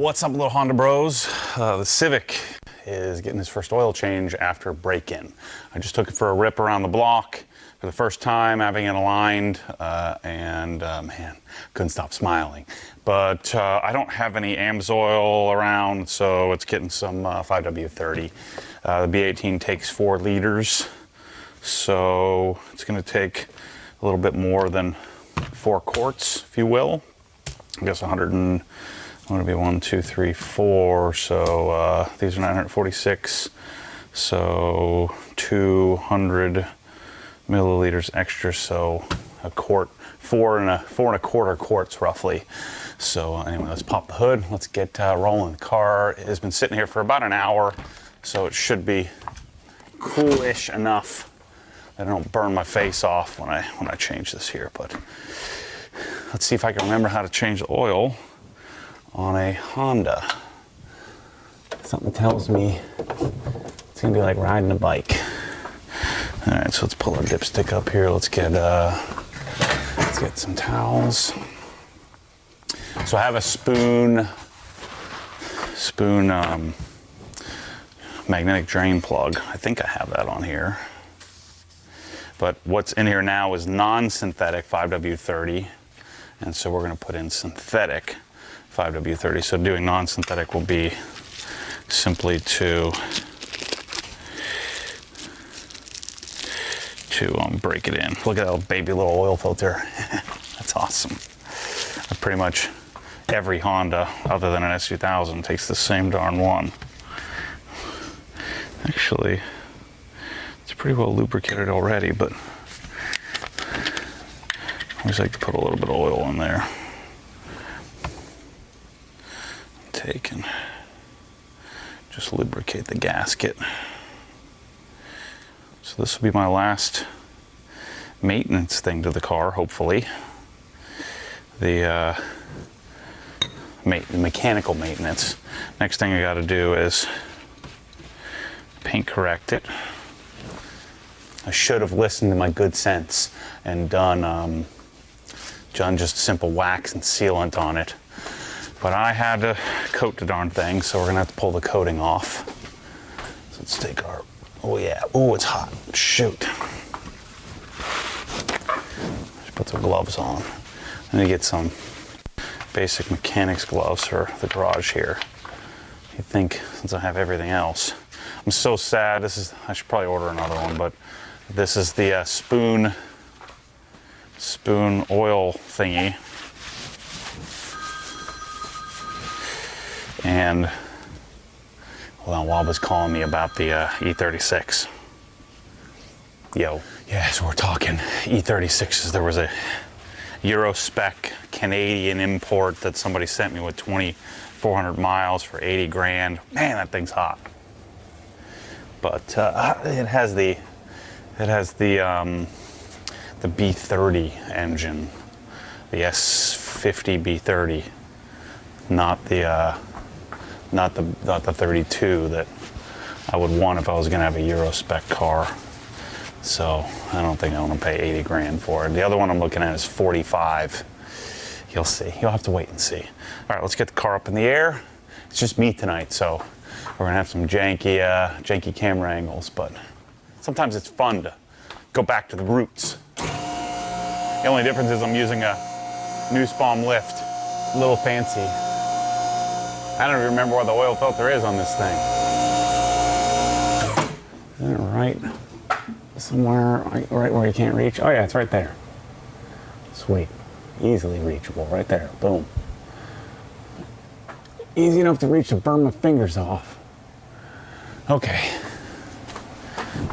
What's up, little Honda bros? The Civic is getting his first oil change after break-in. I just took it for a rip around the block for the first time, having it aligned, and man, couldn't stop smiling. But I don't have any AMSOIL around, so it's getting some 5W30. The B18 takes 4 liters, so it's going to take a little bit more than 4 quarts, if you will. I guess 100 and I'm going to be 1, 2, 3, 4. So these are 946. So 200 milliliters extra. So a quart, 4 and a quarter quarts roughly. So anyway, let's pop the hood. Let's get rolling. The car has been sitting here for about an hour, so it should be coolish enough that I don't burn my face off when I change this here. But let's see if I can remember how to change the oil on a Honda. Something tells me it's gonna be like riding a bike. All right, so let's pull our dipstick up here. Let's get some towels. So I have a spoon magnetic drain plug. I think I have that on here. But what's in here now is non-synthetic 5W30, and so we're gonna put in synthetic 5W30. So doing non-synthetic will be simply to break it in. Look at that baby little oil filter. That's awesome. Pretty much every Honda other than an S2000 takes the same darn one. Actually, it's pretty well lubricated already, but I always like to put a little bit of oil in there. Take and just lubricate the gasket. So this will be my last maintenance thing to the car, hopefully. The mechanical maintenance. Next thing I got to do is paint correct it. I should have listened to my good sense and done just simple wax and sealant on it. But I had to coat the darn thing, so we're gonna have to pull the coating off. So let's take our, oh yeah, oh it's hot, shoot. Let's put some gloves on. I'm gonna get some basic mechanics gloves for the garage here. You'd think, since I have everything else. I'm so sad, I should probably order another one, but this is the spoon oil thingy. And hold on, Wob was calling me about the E36. Yo. Yeah, so we're talking E36s. There was a Euro spec Canadian import that somebody sent me with 2,400 miles for 80 grand. Man, that thing's hot. But it has the B30 engine, the S50 B30, not the 32 that I would want if I was going to have a Euro spec car. So I don't think I want to pay 80 grand for it. The other one I'm looking at is 45. You'll see. You'll have to wait and see. All right, let's get the car up in the air. It's just me tonight, so we're going to have some janky camera angles, but sometimes it's fun to go back to the roots. The only difference is I'm using a new Spalm lift, a little fancy. I don't even remember where the oil filter is on this thing. Is it right somewhere, right where you can't reach? Oh yeah, it's right there. Sweet, easily reachable, right there, boom. Easy enough to reach to burn my fingers off. Okay,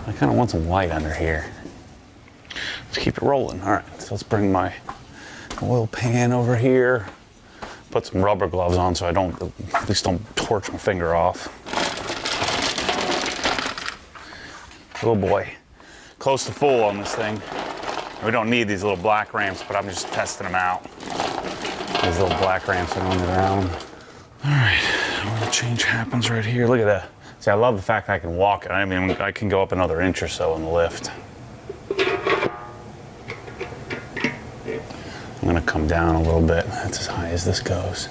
I kind of want some light under here. Let's keep it rolling. All right, so let's bring my oil pan over here. Put some rubber gloves on so I at least don't torch my finger off. Oh boy, close to full on this thing. We don't need these little black ramps, but I'm just testing them out. These little black ramps are on the ground. All right, oil change happens right here. Look at that. See, I love the fact that I can walk it. I mean, I can go up another inch or so in the lift. I'm gonna come down a little bit. That's as high as this goes.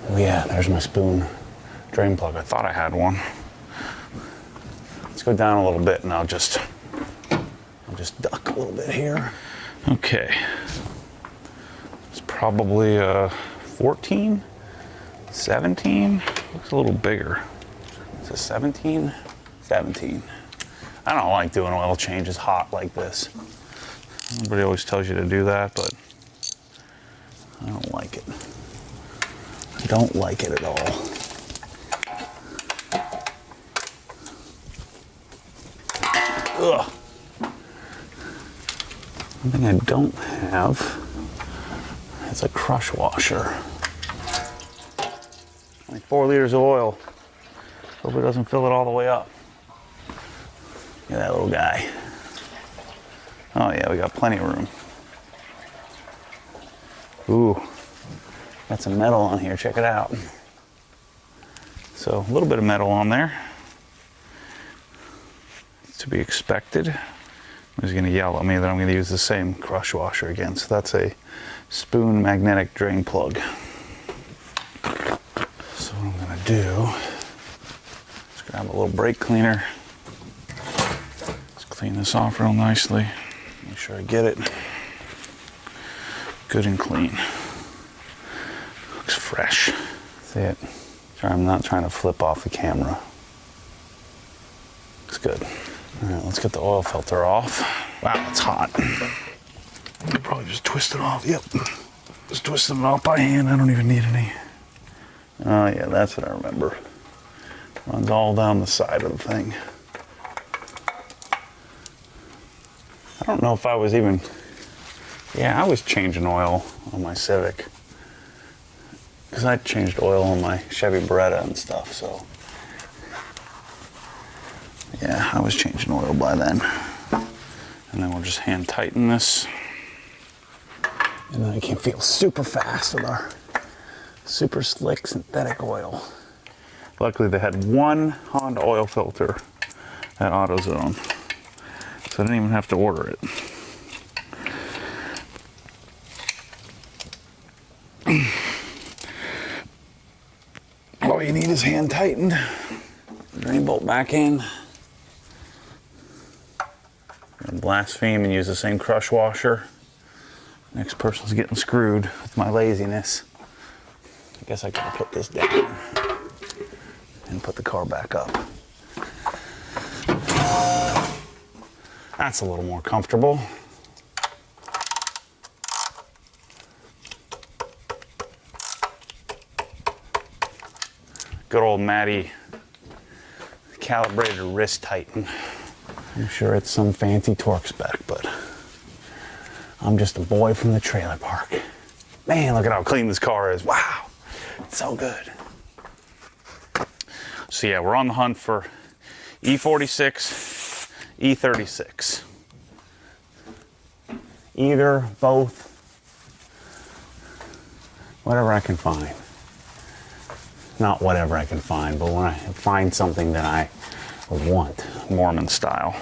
Oh yeah, there's my spoon drain plug. I thought I had one. Let's go down a little bit and I'll just duck a little bit here. Okay. It's probably 14, 17. Looks a little bigger. Is it 17? 17. I don't like doing oil changes hot like this. Everybody always tells you to do that, but I don't like it. I don't like it at all. Ugh. One thing I don't have is a crush washer. Like 4 liters of oil. Hope it doesn't fill it all the way up. Look at that little guy. Oh yeah, we got plenty of room. Ooh, got some metal on here, check it out. So a little bit of metal on there. It's to be expected. He's gonna yell at me that I'm gonna use the same crush washer again. So that's a spoon magnetic drain plug. So what I'm gonna do is grab a little brake cleaner. Let's clean this off real nicely. Make sure I get it good and clean. Looks fresh. See it? Sorry, I'm not trying to flip off the camera. Looks good. All right, let's get the oil filter off. Wow, it's hot. I could probably just twist it off. Yep. Just twisting it off by hand. I don't even need any. Oh yeah, that's what I remember. Runs all down the side of the thing. I don't know if I was even, yeah, I was changing oil on my Civic. Because I changed oil on my Chevy Beretta and stuff, so. Yeah, I was changing oil by then. And then we'll just hand tighten this. And then I can feel super fast with our super slick synthetic oil. Luckily they had one Honda oil filter at AutoZone. So I didn't even have to order it. All you need is hand tightened. Drain bolt back in. Blaspheme and use the same crush washer. Next person's getting screwed with my laziness. I guess I can put this down and put the car back up. That's a little more comfortable. Good old Matty calibrated wrist tighten. I'm sure it's some fancy torque spec, but I'm just a boy from the trailer park. Man, look at how clean this car is. Wow, it's so good. So yeah, we're on the hunt for E46, E36. Either, both, whatever I can find. Not whatever I can find, but when I find something that I would want, Mormon style.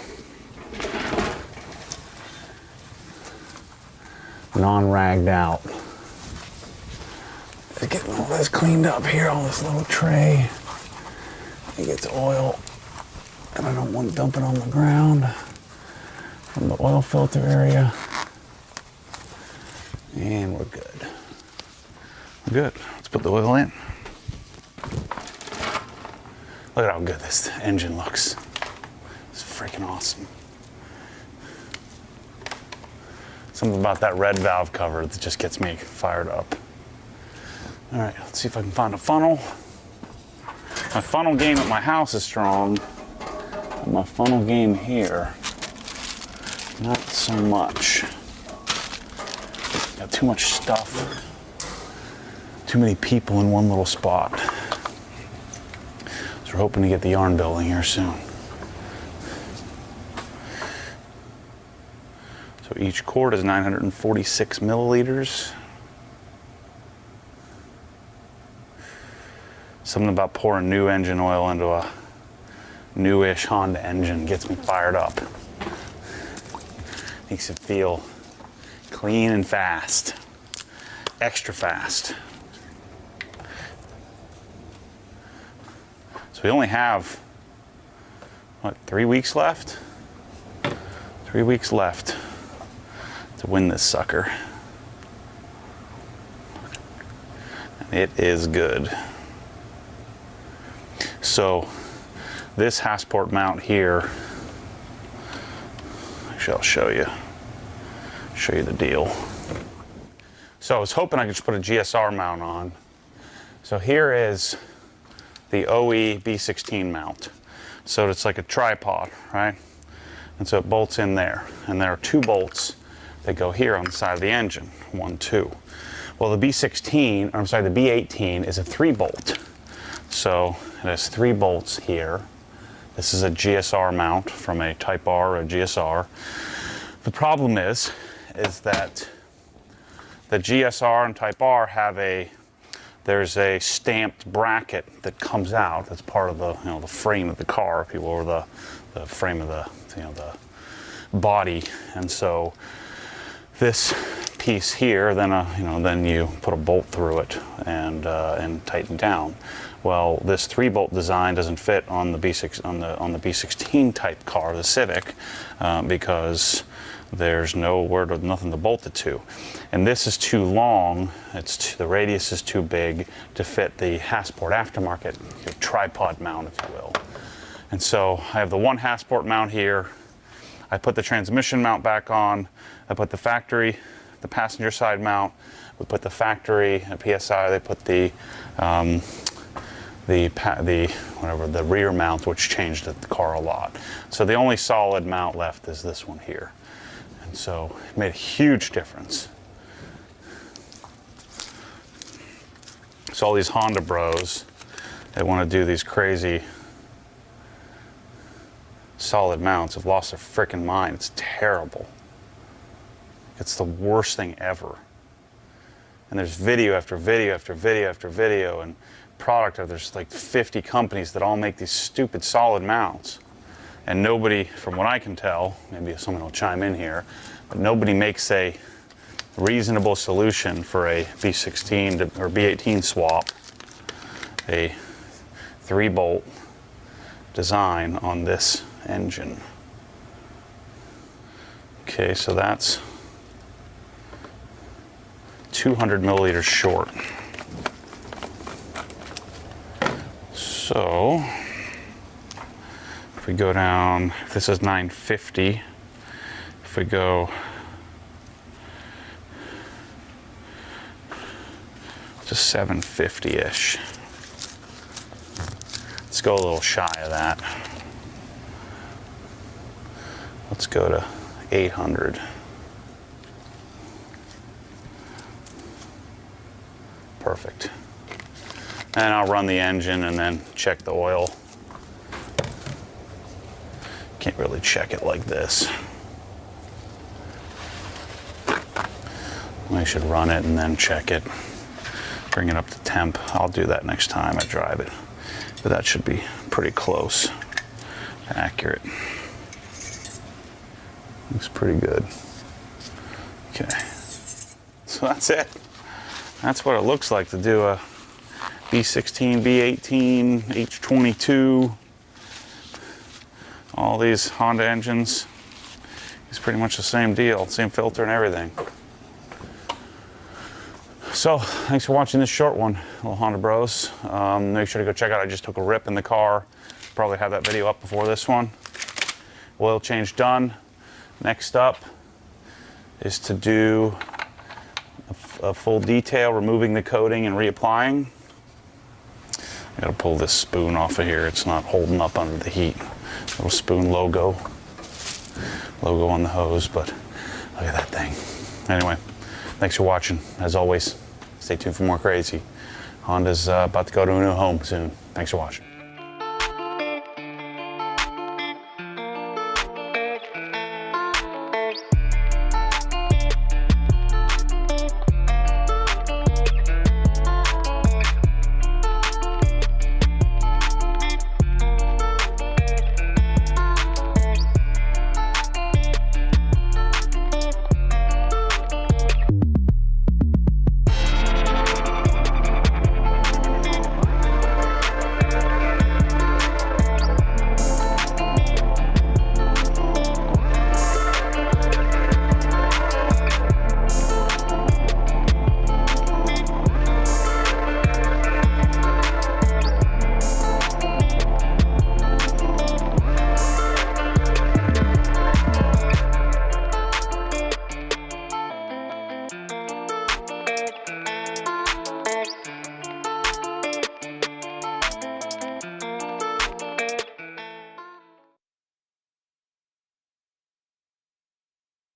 Non-ragged out. Getting all this cleaned up here, all this little tray. It gets oil, and I don't want to dump it on the ground from the oil filter area. And we're good. We're good. Let's put the oil in. Look at how good this engine looks. It's freaking awesome. Something about that red valve cover that just gets me fired up. All right, let's see if I can find a funnel. My funnel game at my house is strong. My funnel game here, not so much. Got too much stuff. Too many people in one little spot. So we're hoping to get the yarn building here soon. So each quart is 946 milliliters. Something about pouring new engine oil into a newish Honda engine gets me fired up. Makes it feel clean and fast. Extra fast. So we only have, what, 3 weeks left? 3 weeks left to win this sucker. And it is good. So this Hassport mount here, actually I'll show you the deal. So I was hoping I could just put a GSR mount on. So here is the OE B16 mount. So it's like a tripod, right? And so it bolts in there. And there are 2 bolts that go here on the side of the engine, 1, 2. Well, the B16, I'm sorry, the B18 is a 3-bolt. So it has 3 bolts here. This is a GSR mount from a Type R or a GSR. The problem is that the GSR and Type R have there's a stamped bracket that comes out that's part of the the frame of the car, if you will, or the frame of the the body. And so this piece here, then you put a bolt through it and tighten down. Well, this 3-bolt design doesn't fit on the B16 type car, the Civic, because there's nothing to bolt it to. And this is too long, the radius is too big to fit the Hassport aftermarket tripod mount, if you will. And so I have the one Hassport mount here. I put the transmission mount back on. I put the factory, the passenger side mount. We put the factory at PSI. They put the rear mount, which changed the car a lot. So the only solid mount left is this one here. And so it made a huge difference. So all these Honda bros, they want to do these crazy solid mounts, have lost their freaking mind. It's terrible. It's the worst thing ever. And there's video after video after video after video and product. There's like 50 companies that all make these stupid solid mounts. And nobody, from what I can tell, maybe someone will chime in here, but nobody makes a reasonable solution for a B16 or B18 swap, a 3-bolt design on this engine. Okay, so that's 200 milliliters short. So if we go down, if this is 950, if we go to 750-ish, let's go a little shy of that. Let's go to 800. Perfect. And I'll run the engine and then check the oil. Can't really check it like this. I should run it and then check it. Bring it up to temp. I'll do that next time I drive it. But that should be pretty close, accurate. Looks pretty good. Okay. So that's it. That's what it looks like to do a B16, B18, H22, all these Honda engines. It's pretty much the same deal, same filter and everything. So, thanks for watching this short one, little Honda Bros. Make sure to go check out, I just took a rip in the car. Probably have that video up before this one. Oil change done. Next up is to do a full detail, removing the coating and reapplying. I gotta pull this spoon off of here. It's not holding up under the heat. Little spoon logo on the hose, but look at that thing. Anyway, thanks for watching. As always, stay tuned for more crazy. Honda's about to go to a new home soon. Thanks for watching.